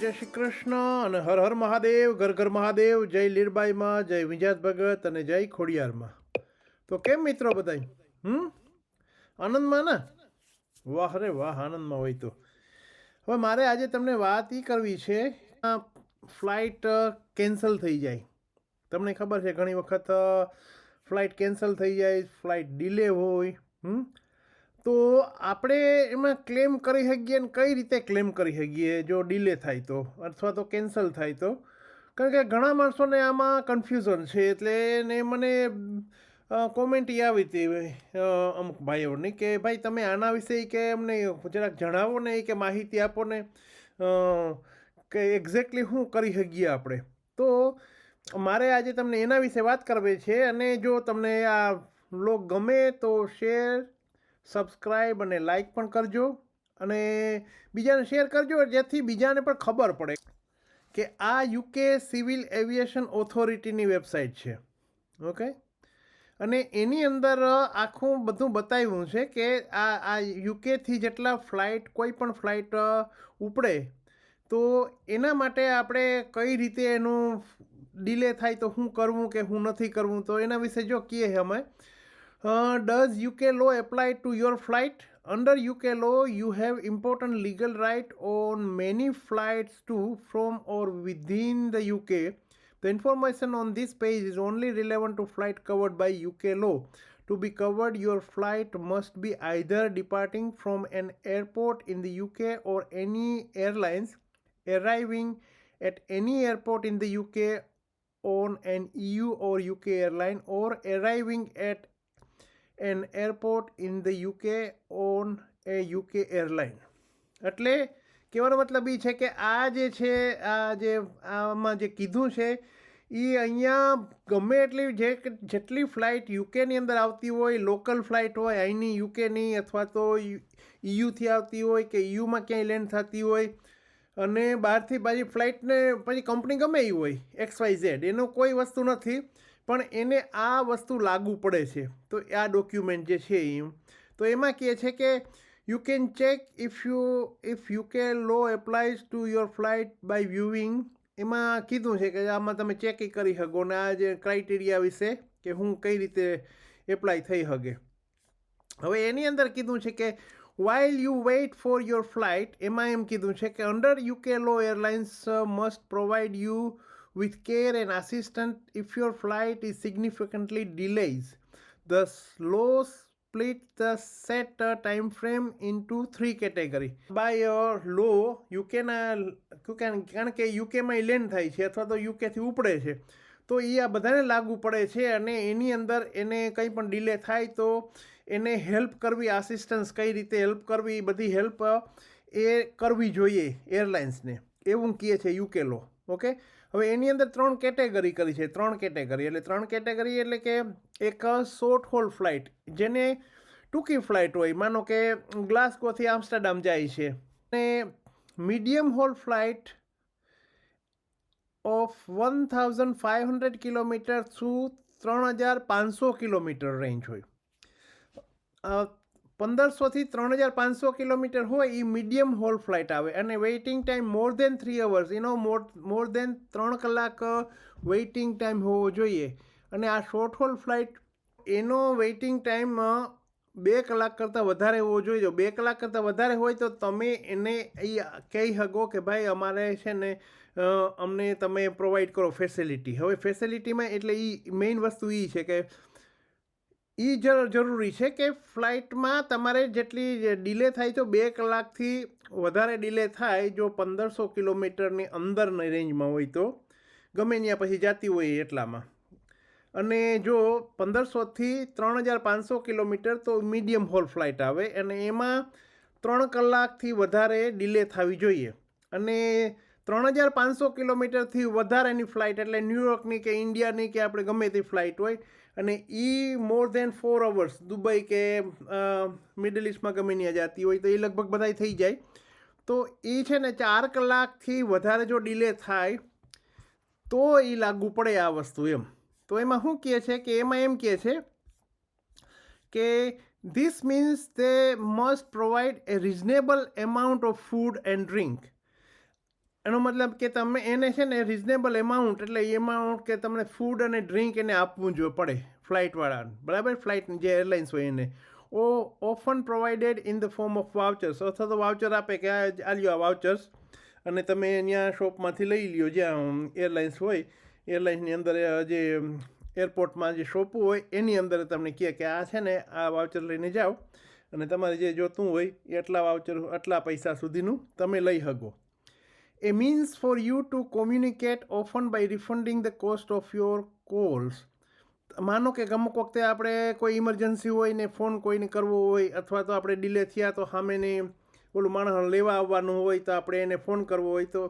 જય શ્રી કૃષ્ણ અને હર હર મહાદેવ, ઘર ઘર મહાદેવ, જય લીરબાઈમાં, જય વિજાત ભગત અને જય ખોડિયારમાં. તો કેમ મિત્રો બધાય? આનંદમાં ને? વાહ રે વાહ, આનંદમાં હોય તો. હવે મારે આજે તમને વાત એ કરવી છે, ફ્લાઇટ કેન્સલ થઈ જાય. તમને ખબર છે ઘણી વખત ફ્લાઇટ કેન્સલ થઈ જાય, ફ્લાઇટ ડિલે હોય. તો આપણે એમાં ક્લેમ કરી શકીએ ને કઈ રીતે ક્લેમ કરી શકીએ જો ડિલે થાય તો, અથવા તો કેન્સલ થાય તો? કારણ કે ઘણા માણસોને આમાં કન્ફ્યુઝન છે. એટલે ને મને કોમેન્ટ આવી હતી અમુક ભાઈઓની કે ભાઈ તમે આના વિશે કે અમને જરાક જણાવો ને, કે માહિતી આપો ને, કે એક્ઝેક્ટલી શું કરી શકીએ આપણે. તો મારે આજે તમને એના વિશે વાત કરવી છે. અને જો તમને આ વ્લોગ ગમે તો શેર, સબસ્ક્રાઈબ અને લાઈક પણ કરજો, અને બીજાને શેર કરજો, જેથી બીજાને પણ ખબર પડે કે આ યુકે સિવિલ એવિએશન ઓથોરિટીની વેબસાઇટ છે. ઓકે, અને એની અંદર આખું બધું બતાવ્યું છે કે આ યુકેથી જેટલા ફ્લાઇટ, કોઈ પણ ફ્લાઇટ ઉપડે તો એના માટે આપણે કઈ રીતે એનું ડિલે થાય તો શું કરવું કે શું નથી કરવું. તો એના વિશે જો કહીએ અમે, does UK law apply to your flight? Under UK law, you have important legal right on many flights to, from or within the UK. The information on this page is only relevant to flight covered by UK law. To be covered, your flight must be either departing from an airport in the UK or any airlines arriving at any airport in the UK on an EU or UK airline, or arriving at an airport in the UK on a UK airline. એટલે કહેવાનો મતલબ એ છે કે આ જે છે, આ જે આમાં જે કીધું છે એ અહીંયા ગમે એટલી જેટલી ફ્લાઇટ યુકેની અંદર આવતી હોય, લોકલ ફ્લાઇટ હોય અહીંની યુકેની, અથવા તો ઈયુથી આવતી હોય કે ઈયુમાં ક્યાંય લેન્ડ થતી હોય, અને બહારથી પાછી ફ્લાઇટને પછી કંપની ગમે એ હોય, XYZ, એનું કોઈ વસ્તુ નથી, પણ એને આ વસ્તુ લાગુ પડે છે. તો આ ડોક્યુમેન્ટ જે છે એ, તો એમાં કહે છે કે you can check if UK law applies to your flight by viewing. એમાં કીધું છે કે આમાં તમે ચેક કરી શકો ને આ જે ક્રાઇટેરિયા વિશે કે હું કઈ રીતે એપ્લાય થઈ શકે. હવે એની અંદર કીધું છે કે while you wait for your flight, એમાં એમ કીધું છે કે under UK law, airlines must provide you with care and assistance if your flight is significantly delayed. The law split the set time frame into 3 categories. By law, કારણ કે યુકેમાં land થાય છે અથવા તો યુકેથી ઉપડે છે, તો એ આ બધાને લાગુ પડે છે. અને એની અંદર એને કંઈ પણ ડિલે થાય તો એને હેલ્પ કરવી, આસિસ્ટન્સ કઈ રીતે હેલ્પ કરવી, એ બધી હેલ્પ એ કરવી જોઈએ એરલાઇન્સને, એવું કહે છે યુકે લો. ઓકે, હવે એની અંદર 3 કેટેગરી કરી છે. 3 કેટેગરી એટલે 3 કેટેગરી એટલે કે એક શોર્ટ હોલ ફ્લાઇટ, જેને ટૂંકી ફ્લાઇટ હોય, માનો કે ગ્લાસગોથી આમસ્ટરડામ જાય છે, અને medium haul flight of 1500 kilometre through 3500 kilometre range હોય. 1500થી 3500 કિલોમીટર હોય એ મીડિયમ હોલ ફ્લાઇટ આવે, અને વેઇટિંગ ટાઈમ મોર દેન 3 અવર્સ, એનો મોર દેન 3 કલાક વેઇટિંગ ટાઈમ હોવો જોઈએ. અને આ શોર્ટ હોલ ફ્લાઇટ, એનો વેઇટિંગ ટાઈમ 2 કલાક કરતાં વધારે હોવો જોઈએ. જો 2 કલાક કરતાં વધારે હોય તો તમે એને એ કહી શકો કે ભાઈ અમારે છે ને અમને તમે પ્રોવાઈડ કરો ફેસિલિટી. હવે ફેસિલિટીમાં એટલે એ મેઇન વસ્તુ એ છે કે એ જરૂરી છે કે ફ્લાઇટમાં તમારે જેટલી ડિલે થાય તો 2 કલાકથી વધારે ડિલે થાય જો 1500 કિલોમીટરની અંદરની રેન્જમાં હોય તો, ગમે ત્યાં પછી જતી હોય એટલામાં. અને જો 1500થી 3500 કિલોમીટર તો મીડિયમ હોલ ફ્લાઇટ આવે, અને એમાં 3 કલાકથી વધારે ડિલે થવી જોઈએ. અને 3500 કિલોમીટરથી વધારેની ફ્લાઇટ એટલે ન્યૂયોર્કની કે ઇન્ડિયાની કે આપણે ગમે તે ફ્લાઇટ હોય, અને એ મોર દેન 4 અવર્સ, દુબઈ કે મિડલ ઇસ્ટમાં ગમે ત્યાં જતી હોય તો એ લગભગ બધાય થઈ જાય. તો એ છે ને 4 કલાકથી વધારે જો ડિલે થાય તો એ લાગુ પડે આ વસ્તુ એમ. તો એમાં શું કહે છે કે એમાં એમ કહે છે કે this means they must provide a reasonable amount of food and drink. એનો મતલબ કે તમે એને છે ને રિઝનેબલ એમાઉન્ટ, એટલે એમાઉન્ટ કે તમને ફૂડ અને ડ્રિંક એને આપવું જોઈએ પડે ફ્લાઇટવાળાને, બરાબર, ફ્લાઇટ જે એરલાઇન્સ હોય એને. Often provided in the form of vouchers, અથવા તો વાઉચર આપે કે આ લ્યો આ વાઉચર્સ, અને તમે ત્યાં શોપમાંથી લઈ લ્યો, જ્યાં એરલાઇન્સ હોય એરલાઇન્સની અંદર જે એરપોર્ટમાં જે શોપો હોય એની અંદર તમને કહે કે આ છે ને આ વાઉચર લઈને જાઓ અને તમારે જે જોતું હોય એટલા વાઉચર આટલા પૈસા સુધીનું તમે લઈ શકો. A means for you to communicate often by refunding the cost of your calls. માનો કે અમુક વખતે આપણે કોઈ ઇમરજન્સી હોય ને ફોન કોઈને કરવો હોય, અથવા તો આપણે ડિલે થયા તો સામેને ઓલું માણસ લેવા આવવાનું હોય તો આપણે એને ફોન કરવો હોય, તો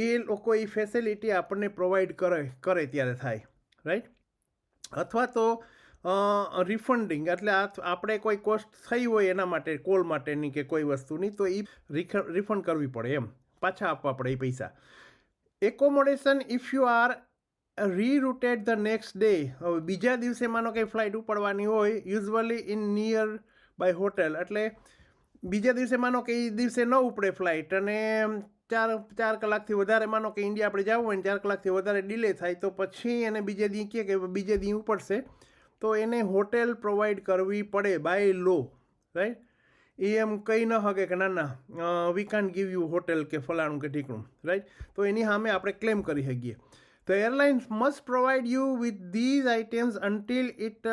એ લોકો એ ફેસિલિટી આપણને પ્રોવાઈડ કરે ત્યારે થાય, રાઈટ. અથવા તો રિફંડિંગ, એટલે આપણે કોઈ કોસ્ટ થઈ હોય એના માટે કોલ માટેની કે કોઈ વસ્તુની, તો એ રિફંડ કરવી પડે, એમ પાછા આપવા પડે એ પૈસા. Accommodation if you are rerouted the next day. હવે બીજા દિવસે માનો કે ફ્લાઇટ ઉપડવાની હોય, usually in nearby hotel, એટલે બીજા દિવસે માનો કે એ દિવસે ન ઉપડે ફ્લાઇટ અને ચાર કલાકથી વધારે માનો કે ઇન્ડિયા આપણે જવું હોય ને 4 કલાકથી વધારે ડિલે થાય, તો પછી એને બીજે દી કહે કે બીજે દી ઉપડશે, તો એને હોટેલ પ્રોવાઈડ કરવી પડે બાય લો, રાઈટ. એ એમ કહી ન શકે કે ના ના we can't give you hotel કે ફલાણું કે ઠીકણું, રાઈટ. તો એની સામે આપણે ક્લેમ કરી શકીએ. The airlines must provide you with these items until it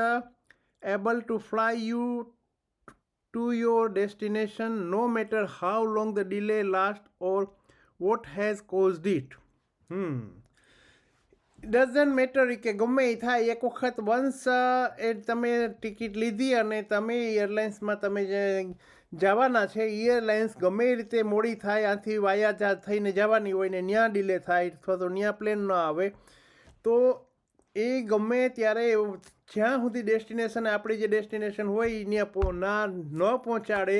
able to fly you to your destination, no matter how long the delay lasts or what has caused it. Doesn't matter કે ગમે એ થાય, એક વખત once એ તમે ticket લીધી અને તમે એરલાઇન્સમાં તમે જે જવાના છે, એરલાઇન્સ ગમે એ રીતે મોડી થાય, આથી વાયા જહાજ થઈને જવાની હોય ને ત્યાં ડિલે થાય અથવા તો ત્યાં પ્લેન ન આવે, તો એ ગમે ત્યારે જ્યાં સુધી ડેસ્ટિનેશન આપણી જે ડેસ્ટિનેશન હોય ત્યાં ન પહોંચાડે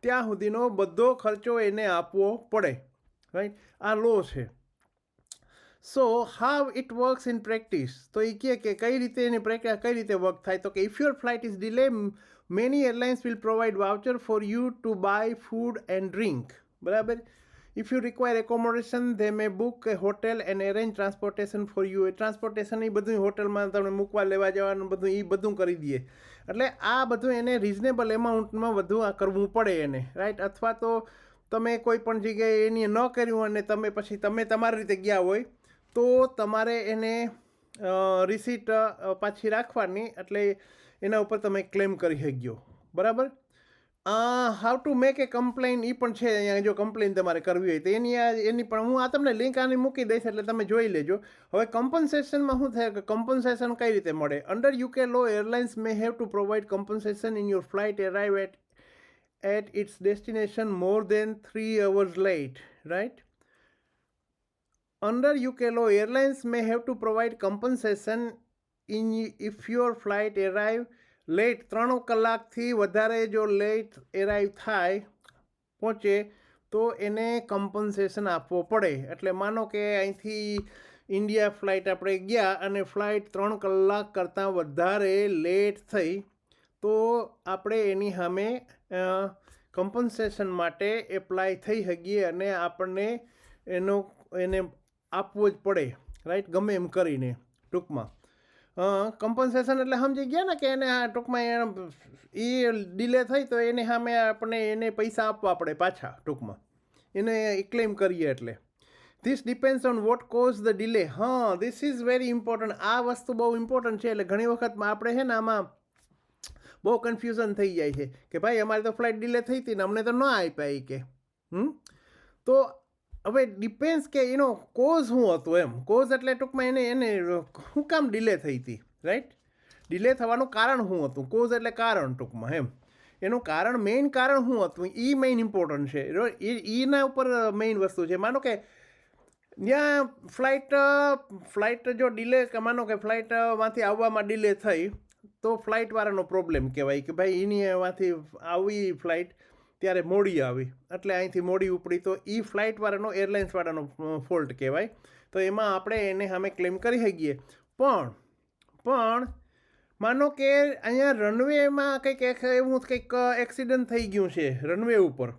ત્યાં સુધીનો બધો ખર્ચો એને આપવો પડે, રાઈટ. આ લો છે. So how it works in practice, તો એ કહે કે કઈ રીતે એની પ્રક્રિયા કઈ રીતે વર્ક થાય, તો કે if your flight is delay, many airlines will provide voucher for you to buy food and drink, બરાબર. If you require accommodation they may book a hotel and arrange transportation for you. એ transportation એ બધું હોટલમાં તમને મૂકવા લેવા જવાનું બધું એ બધું કરી દઈએ. એટલે આ બધું એને રિઝનેબલ એમાઉન્ટમાં વધુ આ કરવું પડે એને, રાઈટ. અથવા તો તમે કોઈ પણ જગ્યાએ એની ન કર્યું અને તમે પછી તમે તમારી રીતે ગયા હોય તો તમારે એને રિસીટ પાછી રાખવાની, એટલે એના ઉપર તમે ક્લેમ કરી શકજો, બરાબર. How to make a complain એ પણ છે અહીંયા, જો કમ્પ્લેન તમારે કરવી હોય તો એની પણ હું આ તમને લિંક આની મૂકી દઈશ, એટલે તમે જોઈ લેજો. હવે કમ્પન્સેશનમાં શું થાય કે કમ્પન્સેશન કઈ રીતે મળે. Under UK law, airlines may have to provide compensation in your flight arrive at its destination more than 3 hours late, right. Under UK law, airlines may have to provide compensation if your flight arrive late. 3 કલાકથી વધારે જો late arrive થાય પહોંચે તો એને compensation આપવો પડે. એટલે માનો કે અહીંથી ઇન્ડિયા ફ્લાઇટ આપણે ગયા અને ફ્લાઇટ 3 કલાક કરતાં વધારે લેટ થઈ, તો આપણે એની સામે કમ્પન્સેશન માટે એપ્લાય થઈ શકીએ અને આપણને એને આપવો જ પડે, રાઈટ, ગમે એમ કરીને. ટૂંકમાં કમ્પન્સેશન એટલે સમજી ગયા ને કે એને ટૂંકમાં એ ડિલે થઈ તો એની સામે આપણે એને પૈસા આપવા પડે પાછા, ટૂંકમાં એને ક્લેમ કરીએ. એટલે this depends on vote cause the delay. This is very important. આ વસ્તુ બહુ ઇમ્પોર્ટન્ટ છે. એટલે ઘણી વખતમાં આપણે છે ને આમાં બહુ કન્ફ્યુઝન થઈ જાય છે કે ભાઈ અમારી તો ફ્લાઇટ ડિલે થઈ હતી ને અમને તો ન આપ્યા એ કે. તો હવે ડિપેન્ડ્સ કે એનો કોઝ શું હતું એમ. કોઝ એટલે ટૂંકમાં એને શું કામ ડિલે થઈ હતી, રાઈટ. ડિલે થવાનું કારણ શું હતું. કોઝ એટલે કારણ, ટૂંકમાં એમ. એનું કારણ, મેઇન કારણ શું હતું એ મેઇન ઇમ્પોર્ટન્ટ છે. એના ઉપર મેઇન વસ્તુ છે. માનો કે ત્યાં ફ્લાઇટ જો ડિલે, માનો કે ફ્લાઇટમાંથી આવવામાં ડિલે થઈ તો ફ્લાઇટવાળાનો પ્રોબ્લેમ કહેવાય કે ભાઈ એની એમાંથી આવી ફ્લાઇટ ત્યારે મોડી આવી, એટલે અહીંથી મોડી ઉપડી, તો એ ફ્લાઇટવાળાનો, એરલાઇન્સવાળાનો ફોલ્ટ કહેવાય. તો એમાં આપણે એને સામે ક્લેમ કરી શકીએ. પણ માનો કે અહીંયા રનવેમાં કંઈક એવું કંઈક એક્સિડન્ટ થઈ ગયું છે રનવે ઉપર,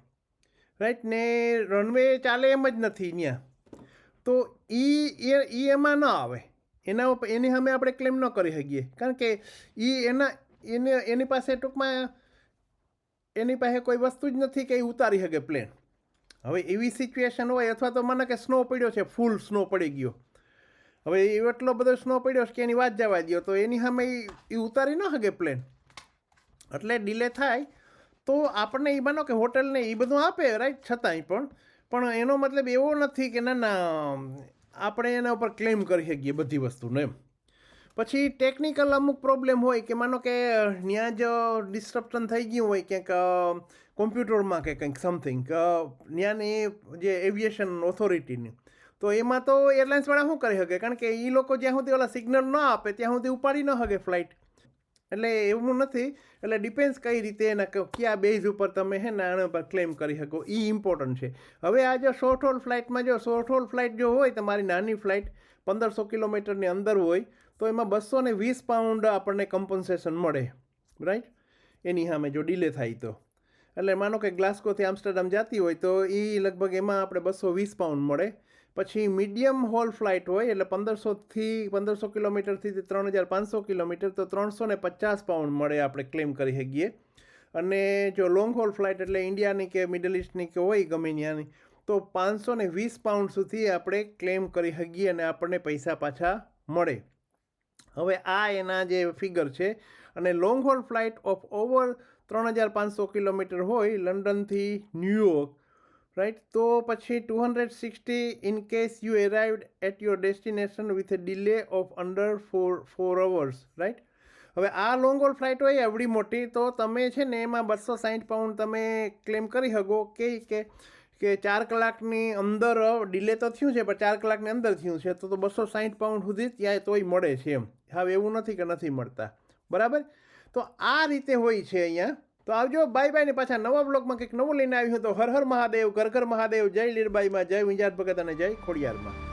રાઈટ, ને રનવે ચાલે એમ જ નથી ત્યાં, તો એ એમાં ન આવે, એના ઉપર એની સામે આપણે ક્લેમ ન કરી શકીએ, કારણ કે એની પાસે ટૂંકમાં એની પાસે કોઈ વસ્તુ જ નથી કે એ ઉતારી શકે પ્લેન. હવે એવી સિચ્યુએશન હોય, અથવા તો મને કે સ્નો પડ્યો છે, ફૂલ સ્નો પડી ગયો, હવે એટલો બધો સ્નો પડ્યો છે કે એની વાત જવા દો, તો એની સામે એ ઉતારી ન શકે પ્લેન, એટલે ડિલે થાય. તો આપણને એ માનો કે હોટલને એ બધું આપે, રાઈટ, છતાંય પણ એનો મતલબ એવો નથી કે ના આપણે એના ઉપર ક્લેમ કરી શકીએ બધી વસ્તુને એમ. પછી ટેકનિકલ અમુક પ્રોબ્લેમ હોય કે માનો કે ત્યાં જ ડિસ્ટ્રપ્શન થઈ ગયું હોય ક્યાંક કોમ્પ્યુટરમાં કે કંઈક સમથિંગ ત્યાંની જે એવિએશન ઓથોરિટીની, તો એમાં તો એરલાઇન્સવાળા શું કરી શકે, કારણ કે એ લોકો જ્યાં સુધી ઓલા સિગ્નલ ન આપે ત્યાં સુધી ઉપાડી ન શકે ફ્લાઇટ. એટલે એવું નથી, એટલે ડિપેન્ડ્સ કઈ રીતે એના કયા બેઝ ઉપર તમે હે ને આના પર ક્લેમ કરી શકો, એ ઇમ્પોર્ટન્ટ છે. હવે આ જો શોર્ટ હોલ ફ્લાઇટમાં શોર્ટ હોલ ફ્લાઇટ જો હોય, તમારી નાની ફ્લાઇટ 1500 કિલોમીટરની અંદર હોય, તો એમાં 220 પાઉન્ડ આપણને કમ્પન્સેશન મળે, રાઈટ, એની સામે જો ડિલે થાય તો. એટલે માનો કે ગ્લાસ્કોથી આમસ્ટરડામ જતી હોય તો એ લગભગ એમાં આપણે 220 પાઉન્ડ મળે. પછી મીડિયમ હોલ ફ્લાઇટ હોય એટલે 1500 કિલોમીટરથી 3500 કિલોમીટર, તો 350 પાઉન્ડ મળે, આપણે ક્લેમ કરી શકીએ. અને જો લોંગ હોલ ફ્લાઇટ એટલે ઇન્ડિયાની કે મિડલ ઇસ્ટની કે હોય ગમે ત્યાંની, તો 520 પાઉન્ડ સુધી આપણે ક્લેમ કરી શકીએ અને આપણને પૈસા પાછા મળે. હવે આ એના જે ફિગર છે. અને long haul flight of over 3500 kilometre હોય લંડનથી ન્યુયોર્ક, રાઈટ, તો પછી 260 in case you arrived at your destination with a delay of under 4 hours, right. હવે આ લોંગ હોલ ફ્લાઇટ હોય એવડી મોટી, તો તમે છે ને એમાં 260 પાઉન્ડ તમે ક્લેમ કરી શકો કે 4 કલાકની અંદર ડિલે તો થયું છે, પણ 4 કલાકની અંદર થયું છે, તો 260 પાઉન્ડ સુધી ત્યાં તોય મળે છે એમ. હવે એવું નથી કે નથી મળતા, બરાબર. તો આ રીતે હોય છે અહીંયા. તો આવજો, બાય બાય, ને પાછા નવા બ્લોગમાં કંઈક નવું લઈને આવ્યું. તો હર હર મહાદેવ, ઘર ઘર મહાદેવ, જય લીરબાઈમાં, જય વિંજાત ભગત અને જય ખોડિયારમાં.